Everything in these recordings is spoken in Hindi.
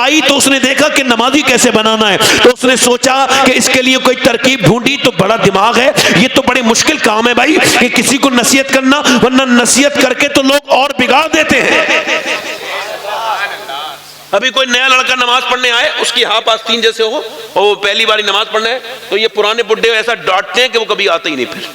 आई तो उसने देखा कि नमाजी कैसे बनाना है, तो उसने सोचा कि इसके लिए कोई तरकीब ढूंढी। तो बड़ा दिमाग है, ये तो बड़े मुश्किल काम है भाई कि किसी को नसीहत करना, वरना नसीहत करके तो लोग और बिगाड़ देते हैं। अभी कोई नया लड़का नमाज पढ़ने आए, उसकी हाफ आस्तीन जैसे हो और वो पहली बारी नमाज पढ़ना है, तो ये पुराने बुड्ढे ऐसा डांटते हैं कि वो कभी आते ही नहीं। फिर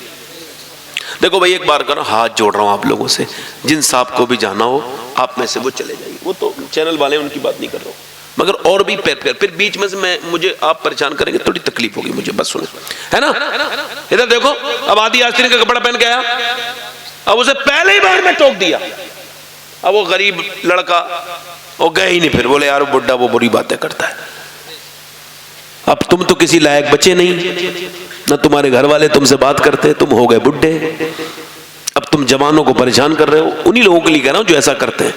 देखो भाई, एक बार करो, हाथ जोड़ रहा हूं आप लोगों से, जिन साहब को भी जाना हो आप में से वो चले जाइए। वो तो चैनल वाले उनकी बात नहीं कर रहा हूं, मगर और भी फिर बीच में से मुझे आप परेशान करेंगे, थोड़ी तकलीफ होगी मुझे, बस सुने, है ना। इधर देखो, अब आधी आस्तीन का कपड़ा पहन के आया, अब उसे पहले ही बार में टोक दिया। अब वो गरीब लड़का वो गए ही नहीं, फिर बोले यार बुड्ढा वो बुरी बातें करता है। अब तुम तो किसी लायक बचे नहीं, ना तुम्हारे घर वाले तुमसे बात करते, तुम हो गए बुड्ढे। अब तुम जवानों को परेशान कर रहे हो। उन्हीं लोगों के लिए कह रहा हूं जो ऐसा करते हैं।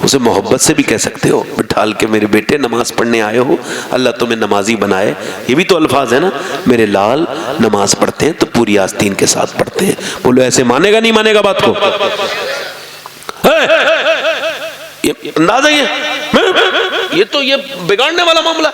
उसे मोहब्बत से भी कह सकते हो, बिठाल के मेरे बेटे नमाज पढ़ने आए हो, अल्लाह तुम्हें नमाजी बनाए, ये भी तो अल्फाज है ना। मेरे लाल नमाज पढ़ते हैं तो पूरी आस्तीन के साथ पढ़ते हैं। बोलो ऐसे मानेगा नहीं मानेगा बात को? अंदाजा ये तो ये बिगाड़ने वाला मामला।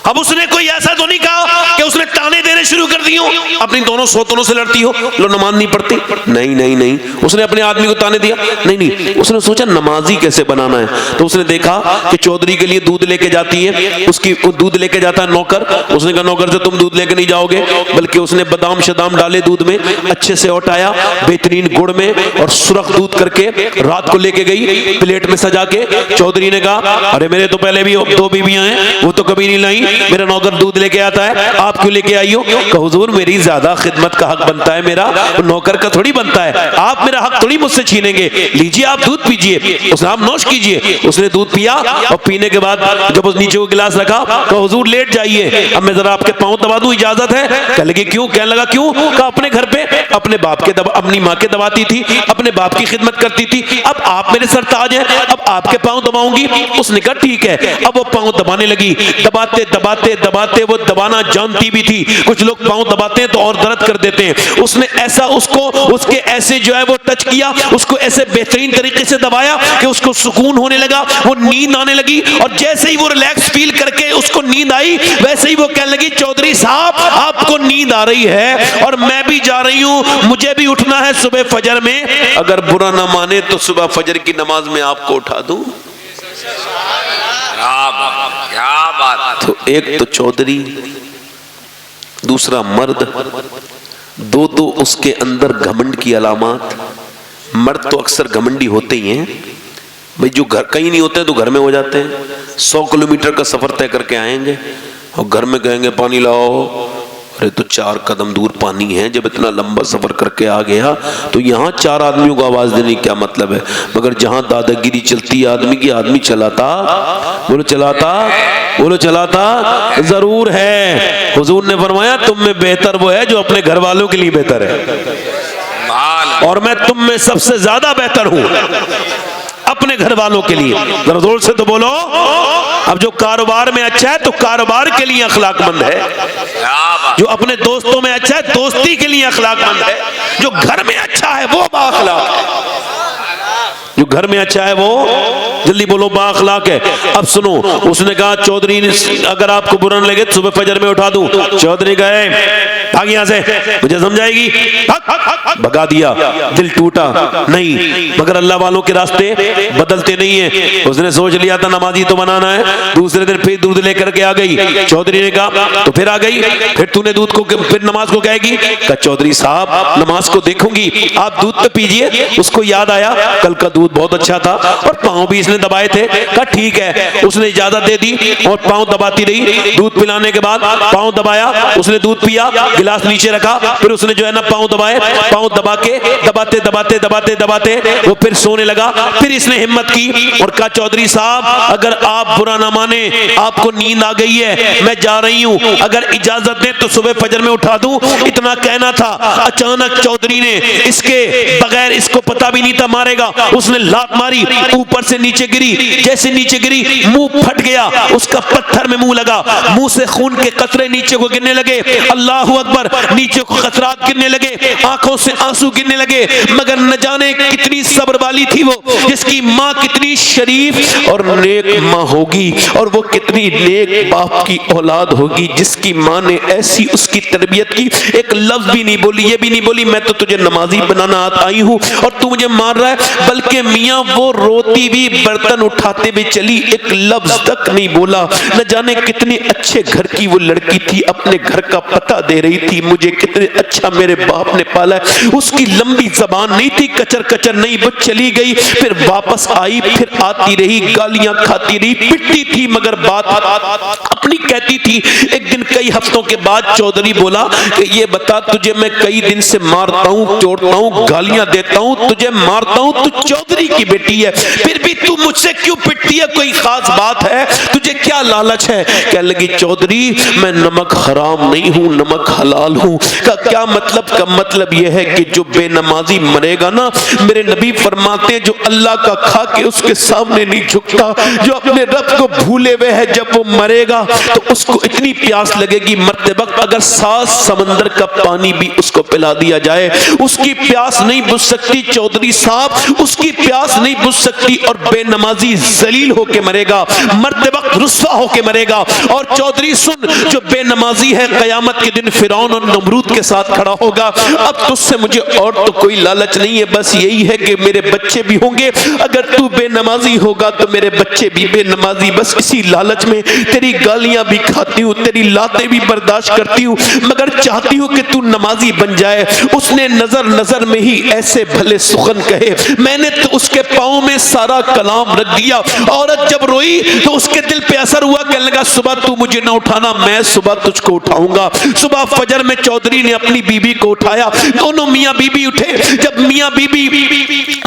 अब उसने कोई ऐसा तो नहीं कहा कि उसने ताने देने शुरू कर दिए हो, अपनी दोनों सौतनों से लड़ती हो, लो नमाज नहीं पढ़ती। नहीं नहीं नहीं, उसने अपने आदमी को ताने दिया? नहीं नहीं, उसने सोचा नमाजी कैसे बनाना है। तो उसने देखा कि चौधरी के लिए दूध लेके जाती है, उसकी दूध लेके जाता है नौकर। उसने कहा नौकर से तुम दूध लेके नहीं जाओगे, बल्कि उसने बादाम शदाम डाले दूध में, अच्छे से उठाया बेहतरीन गुड़ में और सुरख दूध करके रात को लेके गई प्लेट में सजा के। चौधरी ने कहा अरे मेरे तो पहले भी 2 बीवियां हैं, वो तो कभी नहीं लाई, मेरा नौकर दूध लेके आता है, आप क्यों लेके आई हो? कहा हुजूर मेरी ज्यादा खिदमत का हक बनता है, मेरा नौकर का थोड़ी बनता है, आप मेरा हक थोड़ी मुझसे छीनेंगे, लीजिए आप दूध पीजिए। उसने आप नोश कीजिए। उसने दूध पिया और पीने के बाद जब उस नीचे वो गिलास रखा, कहा हुजूर लेट जाइए, अब मैं जरा आपके पांव दबा दूं, इजाजत है? कहने लगे क्यों? कहने लगा क्यों? कहा अपने घर पे अपने बाप के अपनी माँ के दबाती थी, अपने बाप की खिदमत करती थी, अब आप मेरे सरताज हैं, अब आपके पांव दबाऊंगी। उसने कहा ठीक है। अब वो पांव दबाने लगी, दबाते दबाते दबाते, वो दबाना जानती भी थी। कुछ लोग पांव दबाते हैं तो और दर्द कर देते हैं। उसने ऐसा उसको उसके ऐसे जो है वो टच किया, उसको ऐसे बेहतरीन तरीके से दबाया कि उसको सुकून होने लगा, वो नींद आने लगी। और जैसे ही वो रिलैक्स फील करके उसको नींद आई, वैसे ही वो कहने लगी चौधरी साहब आपको नींद आ रही है और मैं भी जा रही हूं, मुझे भी उठना है सुबह फजर में, अगर बुरा ना माने तो सुबह फजर की नमाज में आपको उठा दूं। क्या बात। तो एक तो चौधरी, दूसरा मर्द, दो तो उसके अंदर घमंड की अलामत। मर्द तो अक्सर घमंडी होते ही हैं भाई, जो घर कहीं नहीं होते तो घर में हो जाते हैं। 100 किलोमीटर का सफर तय करके आएंगे और घर में कहेंगे पानी लाओ, अरे तो 4 कदम दूर पानी है। जब इतना लंबा सफर करके आ गया तो यहाँ 4 आदमियों को आवाज देने की क्या मतलब है? मगर जहां दादागिरी चलती है आदमी की, आदमी चलाता, बोलो चलाता जरूर है। हुजूर ने फरमाया तुम में बेहतर वो है जो अपने घर वालों के लिए बेहतर है, और मैं तुम में सबसे ज्यादा बेहतर हूं अपने घर वालों के लिए। जरा जोर से तो बोलो। अब जो कारोबार में अच्छा है तो कारोबार के लिए अखलाकमंद है, जो अपने दोस्तों में अच्छा है दोस्ती के लिए अखलाकमंद है, जो घर में अच्छा है वो बाअखलाक है, जो घर में अच्छा है वो, जल्दी बोलो, बाअखलाक है। अब सुनो, उसने कहा चौधरी अगर आपको बुरा न लगे तो सुबह फजर में उठा दूं। चौधरी गए भाग यहां से, मुझे समझाएगी, भगा दिया। दिल टूटा नहीं, मगर अल्लाह वालों के रास्ते बदलते नहीं है। उसने सोच लिया था नमाजी तो बनाना है। दूसरे दिन फिर दूध लेकर के आ गई। चौधरी ने कहा तो फिर आ गई, फिर तूने दूध को फिर नमाज को कहेगी? कहा चौधरी साहब नमाज को देखूंगी, आप दूध तो पीजिए। उसको याद आया कल का दूध बहुत अच्छा था और पांव भी इसने दबाए थे। कहा ठीक है। उसने इजाजत दे दी और पांव दबाती रही। दूध पिलाने के बाद पांव दबाया, उसने दूध पिया, गिलास नीचे रखा, फिर उसने जो है ना पांव दबाए, पांव दबा के दबाते दबाते दबाते दबाते वो फिर सोने लगा। फिर इसने हिम्मत की और कहा चौधरी साहब अगर आप बुरा ना माने, आपको नींद आ गई है, मैं जा रही हूं, अगर इजाजत दे तो सुबह फजर में उठा दूं। इतना कहना था, अचानक चौधरी ने इसके बगैर, इसको पता भी नहीं था मारेगा, उसने लात मारी, ऊपर से नीचे गिरी। जैसे नीचे गिरी मुंह फट गया, उसका पत्थर में मुंह लगा, मुंह से खून के कतरे नीचे को गिरने लगे। अल्लाहू अकबर। पर नीचे को कतरात गिरने लगे, आंखों से आंसू गिरने लगे। मगर न जाने कितनी सब्र वाली थी वो, जिसकी माँ कितनी शरीफ और नेक माँ होगी, और वो कितनी नेक बाप की औलाद होगी जिसकी माँ ने ऐसी उसकी तरबियत की, एक लफ्ज भी नहीं बोली, ये भी नहीं बोली मैं तो तुझे नमाजी बनाना आई हूँ और तू मुझे मार रहा है, बल्कि मियाँ वो रोती भी, बर्तन उठाते भी चली, एक लफ्ज तक नहीं बोला। न जाने कितने अच्छे घर की वो लड़की थी, अपने घर का पता दे रही थी, मुझे कितने अच्छा मेरे बाप ने पाला है। उसकी लंबी जबान नहीं थी, कचर कचर नहीं, वो चली गई, फिर वापस आई, फिर आती रही, गालियां खाती रही, पिटती थी, मगर बात अपनी कहती थी। एक दिन कई हफ्तों के बाद चौधरी बोला कि ये बता, तुझे मैं कई दिन से मारता हूँ, चोटता हूँ, गालियां देता हूँ, तुझे मारता हूँ, तू चौधरी की बेटी है, फिर भी तू मुझसे क्यों पिटती है? कोई खास बात है? तुझे क्या लालच है? कह लगी चौधरी मैं नमक हराम नहीं हूँ, नमक हलाल हूँ। का क्या मतलब? का मतलब यह है कि जो बेनमाजी मरेगा ना, मेरे नबी फरमाते हैं जो अल्लाह का खा के उसके सामने नहीं झुकता, जो अपने रब को भूले हुए है, जब वो मरेगा तो उसको इतनी प्यास लगेगी मरते वक्त, अगर 7 समंदर का पानी भी उसको पिला दिया जाए उसकी प्यास नहीं बुझ सकती। चौधरी साहब उसकी प्यास नहीं बुझ सकती, और बेनमाजी जलील होके मरेगा, मरते वक्त रुस्वा होके मरेगा। और चौधरी सुन, जो बेनमाजी है कयामत के दिन फिरौन और नमरूद के साथ खड़ा होगा। अब तुझसे मुझे और तो कोई लालच नहीं है, बस यही है कि मेरे बच्चे भी होंगे, अगर तू बेनमाजी होगा तो मेरे बच्चे भी बेनमाजी, बस इसी लालच में तेरी गालियां भी खाती हूँ, तेरी लातें भी बर्दाश्त करती हूँ, मगर चाहती हूँ कि तू नमाजी बन जाए। उसने नजर नजर में ही ऐसे भले सुखन कहे, मैंने तो उसके पाँव में सारा कलाम रख दिया। औरत जब रोई तो उसके दिल पे असर हुआ, कहने लगा सुबह तू मुझे ना उठाना, मैं सुबह तुझको उठाऊंगा। सुबह फजर में चौधरी ने अपनी बीबी को उठाया, दोनों मियाँ बीबी उठे। जब मियाँ बीबी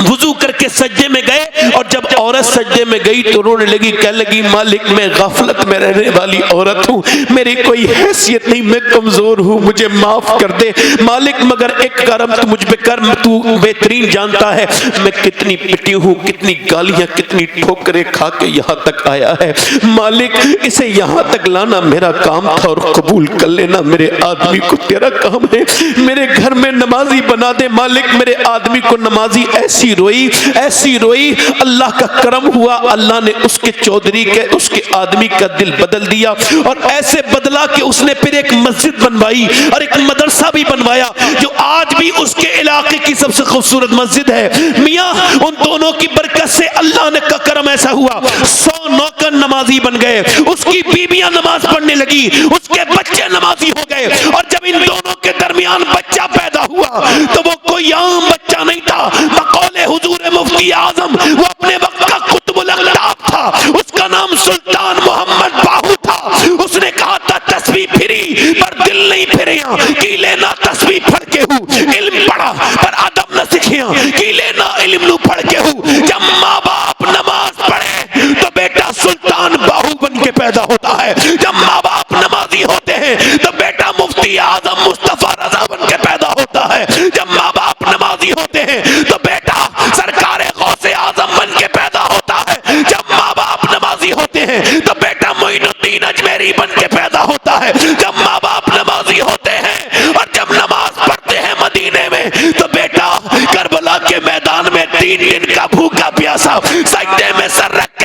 वुजू करके सज्जे में गए, और जब औरत सज्जे में गई तो रोने लगी, कहने लगी मालिक मैं गफलत में रहने वाली औरत हूँ, मेरी कोई हैसियत नहीं, मैं कमजोर हूँ, मुझे माफ कर दे मालिक, मगर एक करम तू मुझ पे कर, तू बेहतरीन जानता है मैं कितनी पिटी हूँ, कितनी गालियां, कितनी ठोकरें खा के यहाँ तक आया है। मालिक इसे यहाँ तक लाना मेरा काम था, और कबूल कर लेना मेरे आदमी को तेरा काम है, मेरे घर में नमाजी बना दे मालिक। मेरे आदमी को नमाजी ऐसी रोई, अल्लाह का करम हुआ, अल्लाह ने उसके चौधरी के, उसके आदमी का दिल बदल दिया, और ऐसे बदला कि उसने फिर एक मस्जिद बनवाई और एक मदरसा भी बनवाया, जो आज भी उसके इलाके की सबसे खूबसूरत मस्जिद है। मियाँ उन दोनों की बरकत से अल्लाह ने का करम ऐसा हुआ, 100 नौकर नमाजी बन गए, उसकी बीबियां नमाज पढ़ने लगी, उसके बच्चे नमाजी हो गए, और जब इन दोनों के दरमियान बच्चा पैदा हुआ तो वो कोई आम बच्चा नहीं था, बकौले हुजूर मुफ्ती आजम वो अपने वक्त का कुतुबुल अक़ताब था, उसका नाम सुल्तान मोहम्मद बाहू था। उसने कहा था तस्बीह फिरी पर दिल नहीं फिरिया, की लेना तस्बीह पढ़ के हूँ, इल्म पढ़ा पर अदब न सीखिया, की लेना इल्म नु पढ़ के हूँ। जब माँ बाप नमाज पढ़े तो बेटा सुल्तान बाहू बन के पैदा होता है, जब माँ बाप नमाजी होते हैं तो बेटा मुफ्ती आजम मुस्तफा रजा बन के पैदा होता है, जब माँ बाप नमाजी होते हैं तो बेटा सरकार गौसे आजम बन के पैदा होता है, जब माँ बाप नमाजी होते हैं तो बेटा मोइनुद्दीन अजमेरी बन के पैदा होता है, जब माँ बाप नमाजी होते हैं और जब नमाज पढ़ते हैं मदीने में तो बेटा करबला के मैदान में 3 दिन का भूखा प्यासा सजदे में सर रख